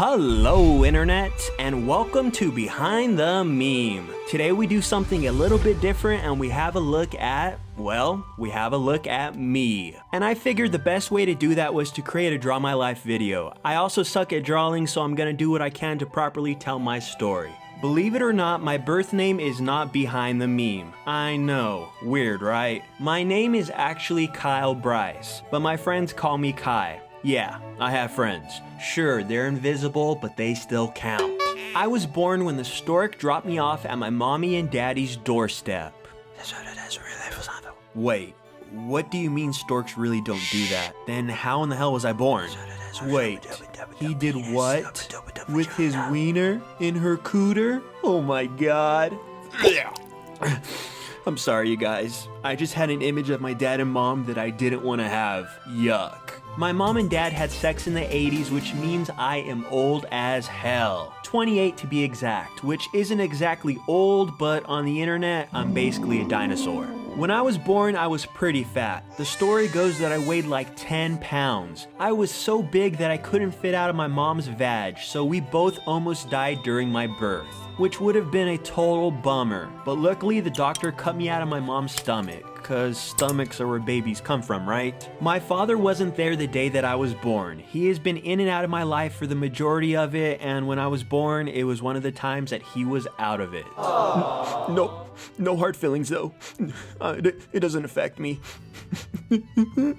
Hello internet, and welcome to Behind the Meme. Today we do something a little bit different and we have a look at me. And I figured the best way to do that was to create a Draw My Life video. I also suck at drawing, so I'm gonna do what I can to properly tell my story. Believe it or not, my birth name is not Behind the Meme. I know, weird right? My name is actually Kyle Bryce, but my friends call me Kai. Yeah, I have friends. Sure, they're invisible, but they still count. I was born when the stork dropped me off at my mommy and daddy's doorstep. Wait, what do you mean storks really don't do that? Then how in the hell was I born? Wait, he did what? With his wiener in her cooter? Oh my god. I'm sorry you guys. I just had an image of my dad and mom that I didn't want to have. Yuck. My mom and dad had sex in the 80s, which means I am old as hell. 28 to be exact, which isn't exactly old, but on the internet, I'm basically a dinosaur. When I was born, I was pretty fat. The story goes that I weighed like 10 pounds. I was so big that I couldn't fit out of my mom's vag, so we both almost died during my birth, which would have been a total bummer. But luckily, the doctor cut me out of my mom's stomach, cause stomachs are where babies come from, right? My father wasn't there the day that I was born. He has been in and out of my life for the majority of it, and when I was born, it was one of the times that he was out of it. No hard feelings though. It doesn't affect me.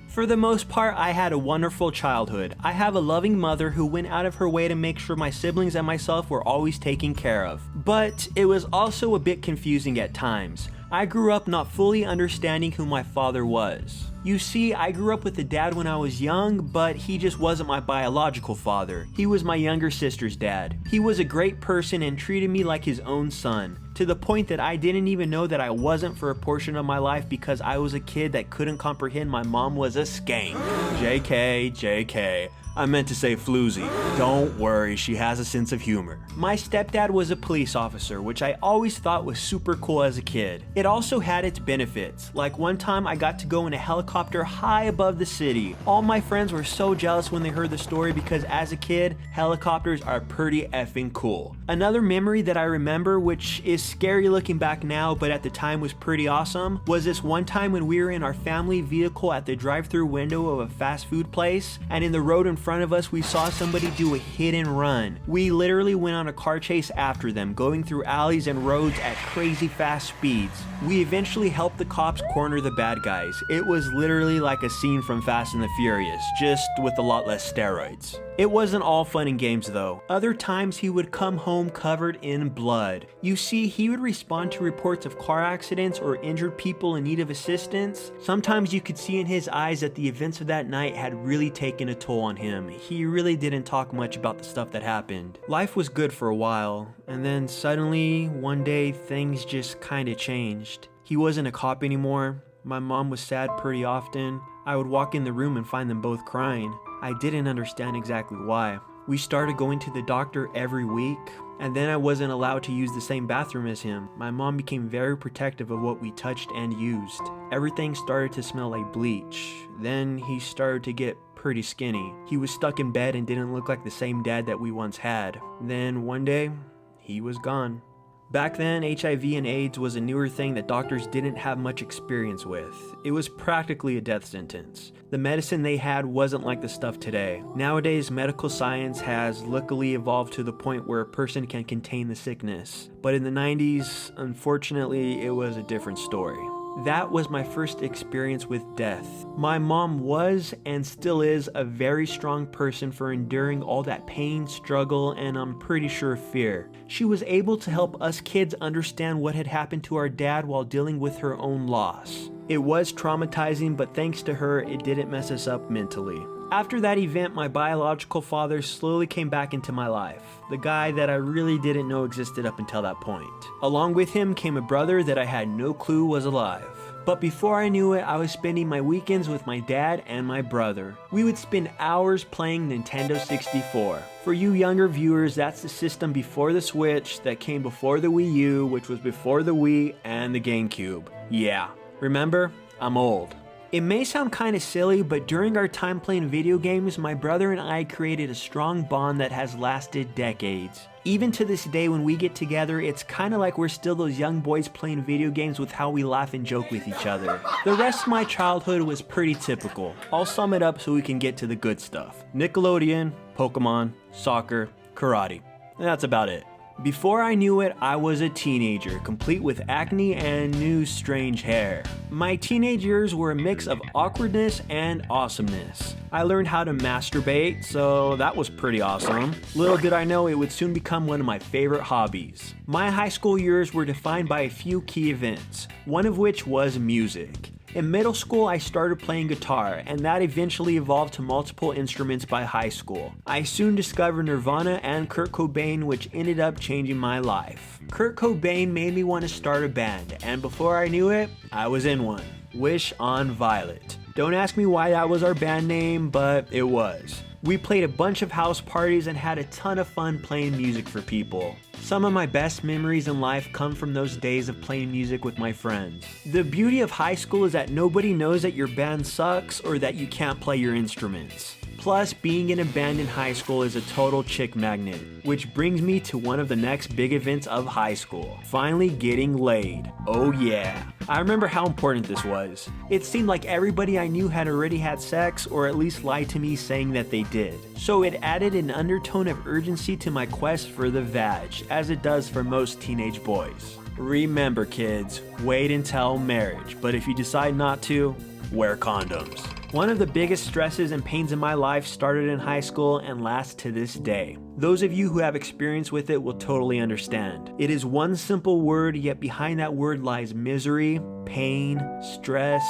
For the most part, I had a wonderful childhood. I have a loving mother who went out of her way to make sure my siblings and myself were always taken care of. But it was also a bit confusing at times. I grew up not fully understanding who my father was. You see, I grew up with a dad when I was young, but he just wasn't my biological father. He was my younger sister's dad. He was a great person and treated me like his own son, to the point that I didn't even know that I wasn't for a portion of my life because I was a kid that couldn't comprehend my mom was a skank. JK. I meant to say floozy. Don't worry, she has a sense of humor. My stepdad was a police officer, which I always thought was super cool as a kid. It also had its benefits. Like one time I got to go in a helicopter high above the city. All my friends were so jealous when they heard the story because as a kid, helicopters are pretty effing cool. Another memory that I remember, which is scary looking back now, but at the time was pretty awesome, was this one time when we were in our family vehicle at the drive-through window of a fast food place, and in the road in front of us we saw somebody do a hit and run. We literally went on a car chase after them, going through alleys and roads at crazy fast speeds. We eventually helped the cops corner the bad guys. It was literally like a scene from Fast and the Furious, just with a lot less steroids. It wasn't all fun and games though. Other times he would come home covered in blood. You see, he would respond to reports of car accidents or injured people in need of assistance. Sometimes you could see in his eyes that the events of that night had really taken a toll on him. He really didn't talk much about the stuff that happened. Life was good for a while, and then suddenly, one day, things just kinda changed. He wasn't a cop anymore. My mom was sad pretty often. I would walk in the room and find them both crying. I didn't understand exactly why. We started going to the doctor every week, and then I wasn't allowed to use the same bathroom as him. My mom became very protective of what we touched and used. Everything started to smell like bleach. Then he started to get pretty skinny. He was stuck in bed and didn't look like the same dad that we once had. Then one day, he was gone. Back then, HIV and AIDS was a newer thing that doctors didn't have much experience with. It was practically a death sentence. The medicine they had wasn't like the stuff today. Nowadays, medical science has luckily evolved to the point where a person can contain the sickness. But in the 90s, unfortunately, it was a different story. That was my first experience with death. My mom was and still is a very strong person for enduring all that pain, struggle, and I'm pretty sure fear. She was able to help us kids understand what had happened to our dad while dealing with her own loss. It was traumatizing, but thanks to her, it didn't mess us up mentally. After that event, my biological father slowly came back into my life, the guy that I really didn't know existed up until that point. Along with him came a brother that I had no clue was alive. But before I knew it, I was spending my weekends with my dad and my brother. We would spend hours playing Nintendo 64. For you younger viewers, that's the system before the Switch that came before the Wii U, which was before the Wii and the GameCube. Yeah, remember? I'm old. It may sound kinda silly, but during our time playing video games, my brother and I created a strong bond that has lasted decades. Even to this day when we get together, it's kinda like we're still those young boys playing video games with how we laugh and joke with each other. The rest of my childhood was pretty typical. I'll sum it up so we can get to the good stuff. Nickelodeon, Pokemon, soccer, karate. And that's about it. Before I knew it, I was a teenager, complete with acne and new strange hair. My teenage years were a mix of awkwardness and awesomeness. I learned how to masturbate, so that was pretty awesome. Little did I know it would soon become one of my favorite hobbies. My high school years were defined by a few key events, one of which was music. In middle school, I started playing guitar, and that eventually evolved to multiple instruments by high school. I soon discovered Nirvana and Kurt Cobain, which ended up changing my life. Kurt Cobain made me want to start a band, and before I knew it, I was in one. Wish on Violet. Don't ask me why that was our band name, but it was. We played a bunch of house parties and had a ton of fun playing music for people. Some of my best memories in life come from those days of playing music with my friends. The beauty of high school is that nobody knows that your band sucks or that you can't play your instruments. Plus, being in a band in high school is a total chick magnet, which brings me to one of the next big events of high school, finally getting laid. Oh yeah. I remember how important this was. It seemed like everybody I knew had already had sex or at least lied to me saying that they did. So it added an undertone of urgency to my quest for the vag, as it does for most teenage boys. Remember kids, wait until marriage, but if you decide not to, wear condoms. One of the biggest stresses and pains in my life started in high school and lasts to this day. Those of you who have experience with it will totally understand. It is one simple word, yet behind that word lies misery, pain, stress,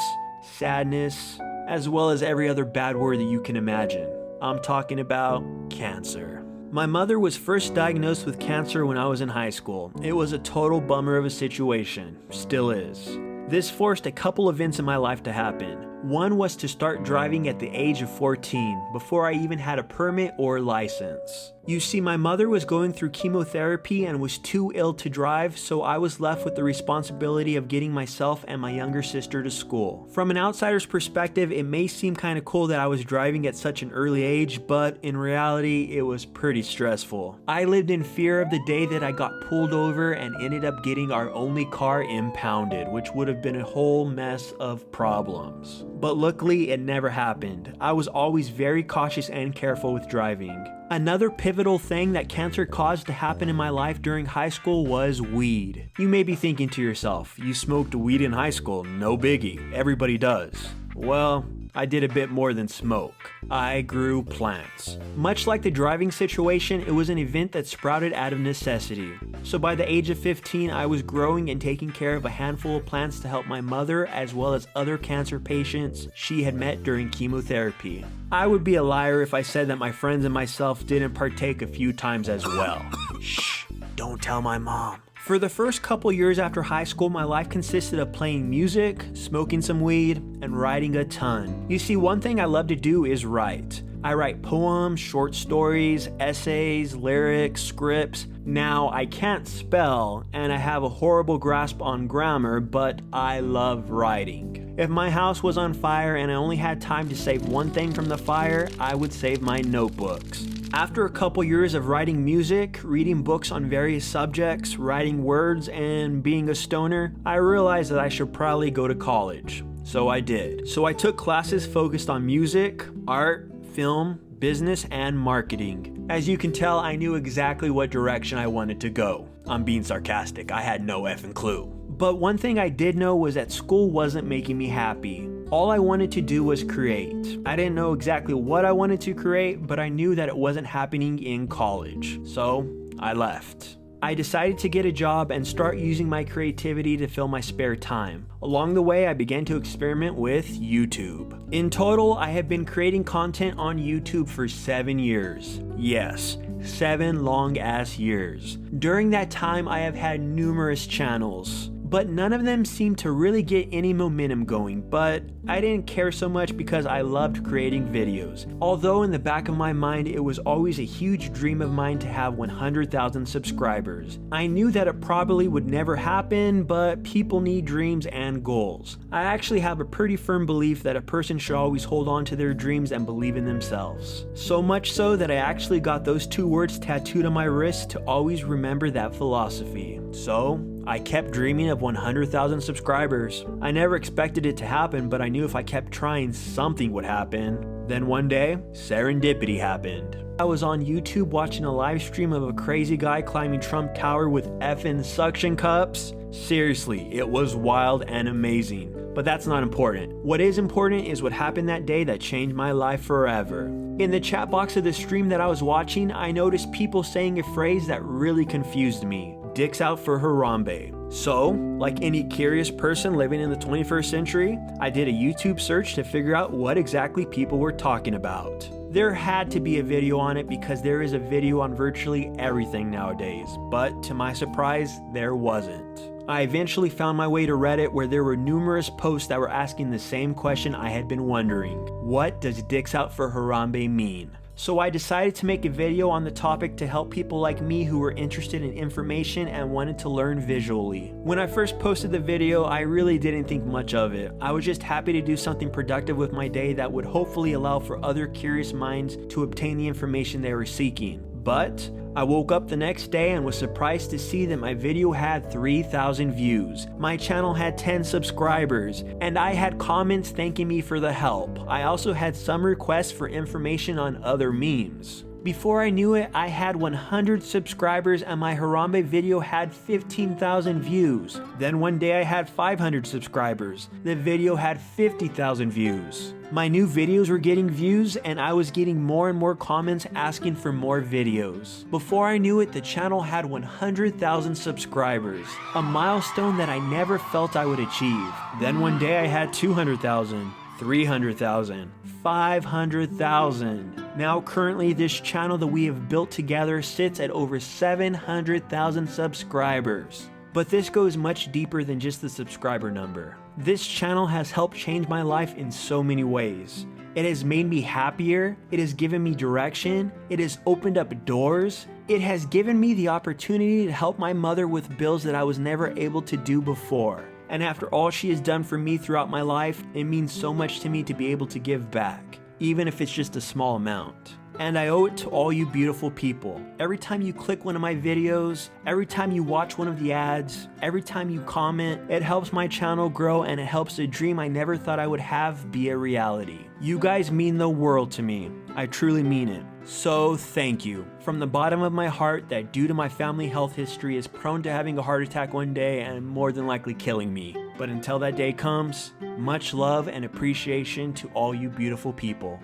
sadness, as well as every other bad word that you can imagine. I'm talking about cancer. My mother was first diagnosed with cancer when I was in high school. It was a total bummer of a situation, still is. This forced a couple events in my life to happen. One was to start driving at the age of 14, before I even had a permit or license. You see, my mother was going through chemotherapy and was too ill to drive, so I was left with the responsibility of getting myself and my younger sister to school. From an outsider's perspective, it may seem kind of cool that I was driving at such an early age, but in reality, it was pretty stressful. I lived in fear of the day that I got pulled over and ended up getting our only car impounded, which would have been a whole mess of problems. But luckily, it never happened. I was always very cautious and careful with driving. Another pivotal thing that cancer caused to happen in my life during high school was weed. You may be thinking to yourself, you smoked weed in high school, no biggie, everybody does. Well, I did a bit more than smoke. I grew plants. Much like the driving situation, it was an event that sprouted out of necessity. So by the age of 15, I was growing and taking care of a handful of plants to help my mother as well as other cancer patients she had met during chemotherapy. I would be a liar if I said that my friends and myself didn't partake a few times as well. Shh, don't tell my mom. For the first couple years after high school, my life consisted of playing music, smoking some weed, and writing a ton. You see, one thing I love to do is write. I write poems, short stories, essays, lyrics, scripts. Now, I can't spell, and I have a horrible grasp on grammar, but I love writing. If my house was on fire and I only had time to save one thing from the fire, I would save my notebooks. After a couple years of writing music, reading books on various subjects, writing words, and being a stoner, I realized that I should probably go to college. So I did. So I took classes focused on music, art, film, business, and marketing. As you can tell, I knew exactly what direction I wanted to go. I'm being sarcastic, I had no effing clue. But one thing I did know was that school wasn't making me happy. All I wanted to do was create. I didn't know exactly what I wanted to create, but I knew that it wasn't happening in college. So I left. I decided to get a job and start using my creativity to fill my spare time. Along the way, I began to experiment with YouTube. In total, I have been creating content on YouTube for 7 years. Yes, 7 long-ass years. During that time, I have had numerous channels. but none of them seemed to really get any momentum going, but I didn't care so much because I loved creating videos. Although in the back of my mind it was always a huge dream of mine to have 100,000 subscribers. I knew that it probably would never happen, but people need dreams and goals. I actually have a pretty firm belief that a person should always hold on to their dreams and believe in themselves. So much so that I actually got those two words tattooed on my wrist to always remember that philosophy. So I kept dreaming of 100,000 subscribers. I never expected it to happen, but I knew if I kept trying, something would happen. Then one day, serendipity happened. I was on YouTube watching a live stream of a crazy guy climbing Trump Tower with effing suction cups. Seriously, it was wild and amazing. But that's not important. What is important is what happened that day that changed my life forever. In the chat box of the stream that I was watching, I noticed people saying a phrase that really confused me. Dicks out for Harambe. So, like any curious person living in the 21st century, I did a YouTube search to figure out what exactly people were talking about. There had to be a video on it because there is a video on virtually everything nowadays, but to my surprise, there wasn't. I eventually found my way to Reddit where there were numerous posts that were asking the same question I had been wondering. What does dicks out for Harambe mean? So I decided to make a video on the topic to help people like me who were interested in information and wanted to learn visually. When I first posted the video, I really didn't think much of it. I was just happy to do something productive with my day that would hopefully allow for other curious minds to obtain the information they were seeking. But I woke up the next day and was surprised to see that my video had 3,000 views. My channel had 10 subscribers, and I had comments thanking me for the help. I also had some requests for information on other memes. Before I knew it, I had 100 subscribers and my Harambe video had 15,000 views. Then one day I had 500 subscribers. The video had 50,000 views. My new videos were getting views and I was getting more and more comments asking for more videos. Before I knew it, the channel had 100,000 subscribers, a milestone that I never felt I would achieve. Then one day I had 200,000. 300,000, 500,000. Now currently this channel that we have built together sits at over 700,000 subscribers. But this goes much deeper than just the subscriber number. This channel has helped change my life in so many ways. It has made me happier, it has given me direction, it has opened up doors, it has given me the opportunity to help my mother with bills that I was never able to do before. And after all she has done for me throughout my life, it means so much to me to be able to give back, even if it's just a small amount. And I owe it to all you beautiful people. Every time you click one of my videos, every time you watch one of the ads, every time you comment, it helps my channel grow and it helps a dream I never thought I would have be a reality. You guys mean the world to me. I truly mean it. So thank you. From the bottom of my heart that due to my family health history is prone to having a heart attack one day and more than likely killing me. But until that day comes, much love and appreciation to all you beautiful people.